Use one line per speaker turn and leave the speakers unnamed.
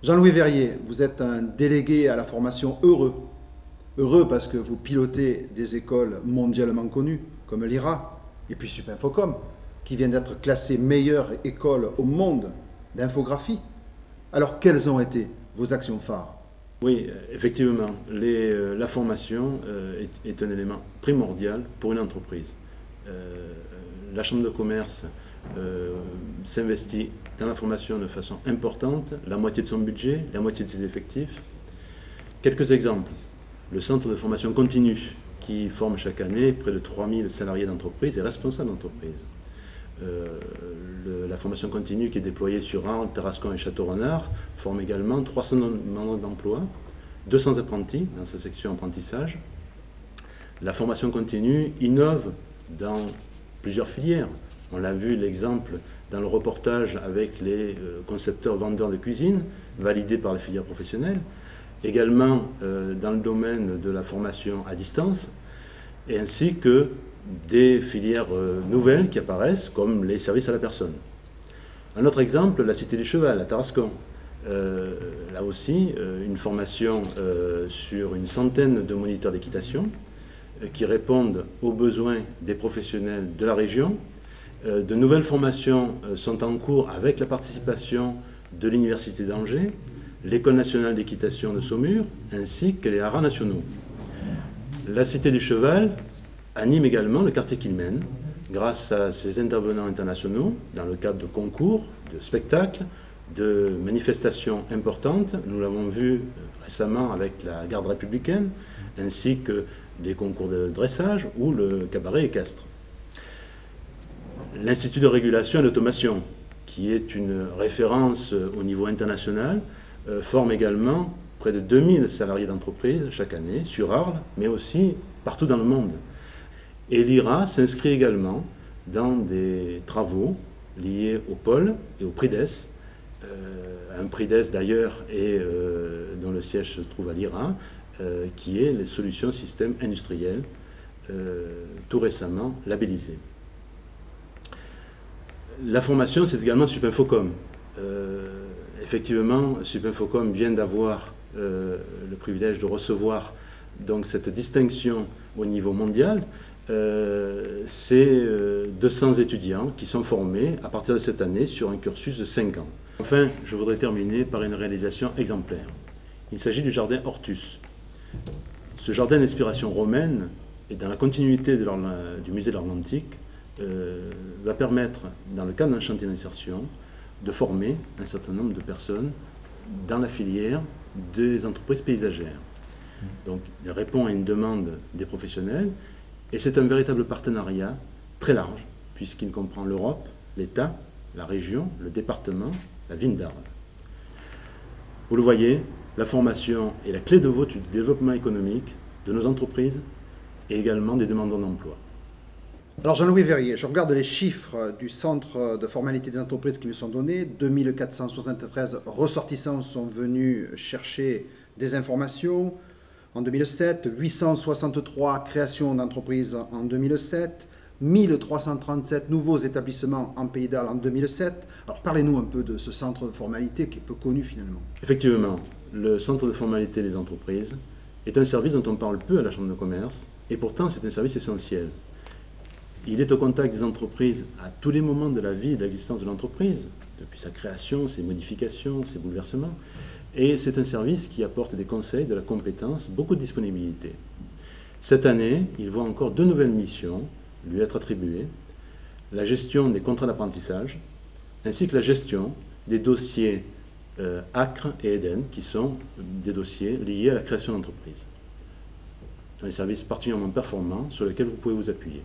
Jean-Louis Verrier, vous êtes un délégué à la formation heureux. Heureux parce que vous pilotez des écoles mondialement connues, comme l'IRA, et puis Supinfocom, qui vient d'être classée meilleure école au monde d'infographie. Alors, quelles ont été vos actions phares?
Oui, effectivement, la formation est un élément primordial pour une entreprise. La Chambre de commerce s'investit dans la formation de façon importante, la moitié de son budget, la moitié de ses effectifs. Quelques exemples. Le centre de formation continue, qui forme chaque année près de 3000 salariés d'entreprise et responsables d'entreprise. La formation continue qui est déployée sur Arles, Tarascon et Château-Renard forme également 300 demandeurs d'emploi, 200 apprentis dans sa section apprentissage. La formation continue innove dans plusieurs filières. On l'a vu l'exemple dans le reportage avec les concepteurs-vendeurs de cuisine, validés par les filières professionnelles. Également dans le domaine de la formation à distance, et ainsi que des filières nouvelles qui apparaissent, comme les services à la personne. Un autre exemple, la Cité du Cheval, à Tarascon. Là aussi, une formation sur une centaine de moniteurs d'équitation qui répondent aux besoins des professionnels de la région. De nouvelles formations sont en cours avec la participation de l'Université d'Angers, l'École nationale d'équitation de Saumur, ainsi que les haras nationaux. La Cité du Cheval anime également le quartier qu'il mène, grâce à ses intervenants internationaux, dans le cadre de concours, de spectacles, de manifestations importantes. Nous l'avons vu récemment avec la garde républicaine, ainsi que les concours de dressage ou le cabaret équestre. L'Institut de régulation et d'automation, qui est une référence au niveau international, forme également près de 2000 salariés d'entreprise chaque année sur Arles, mais aussi partout dans le monde. Et l'IRA s'inscrit également dans des travaux liés au pôle et au PRIDES, un PRIDES d'ailleurs dont le siège se trouve à l'IRA, qui est les solutions systèmes industriels, tout récemment labellisées. La formation, c'est également Supinfocom. Effectivement, Supinfocom vient d'avoir le privilège de recevoir donc cette distinction au niveau mondial. C'est 200 étudiants qui sont formés à partir de cette année sur un cursus de 5 ans. Enfin, je voudrais terminer par une réalisation exemplaire. Il s'agit du jardin Hortus. Ce jardin d'inspiration romaine et dans la continuité du musée de l'art antique va permettre, dans le cadre d'un chantier d'insertion, de former un certain nombre de personnes dans la filière des entreprises paysagères. Donc, il répond à une demande des professionnels et c'est un véritable partenariat très large, puisqu'il comprend l'Europe, l'État, la région, le département, la ville d'Arles. Vous le voyez, la formation est la clé de voûte du développement économique de nos entreprises et également des demandeurs d'emploi.
Alors Jean-Louis Verrier, je regarde les chiffres du centre de formalité des entreprises qui me sont donnés. 2473 ressortissants sont venus chercher des informations en 2007, 863 créations d'entreprises en 2007, 1337 nouveaux établissements en Pays d'Arles en 2007. Alors parlez-nous un peu de ce centre de formalité qui est peu connu finalement.
Effectivement, le centre de formalité des entreprises est un service dont on parle peu à la Chambre de commerce et pourtant c'est un service essentiel. Il est au contact des entreprises à tous les moments de la vie et de l'existence de l'entreprise, depuis sa création, ses modifications, ses bouleversements. Et c'est un service qui apporte des conseils, de la compétence, beaucoup de disponibilité. Cette année, il voit encore 2 nouvelles missions lui être attribuées. La gestion des contrats d'apprentissage, ainsi que la gestion des dossiers ACRE et EDEN, qui sont des dossiers liés à la création d'entreprise. Un service particulièrement performant sur lequel vous pouvez vous appuyer.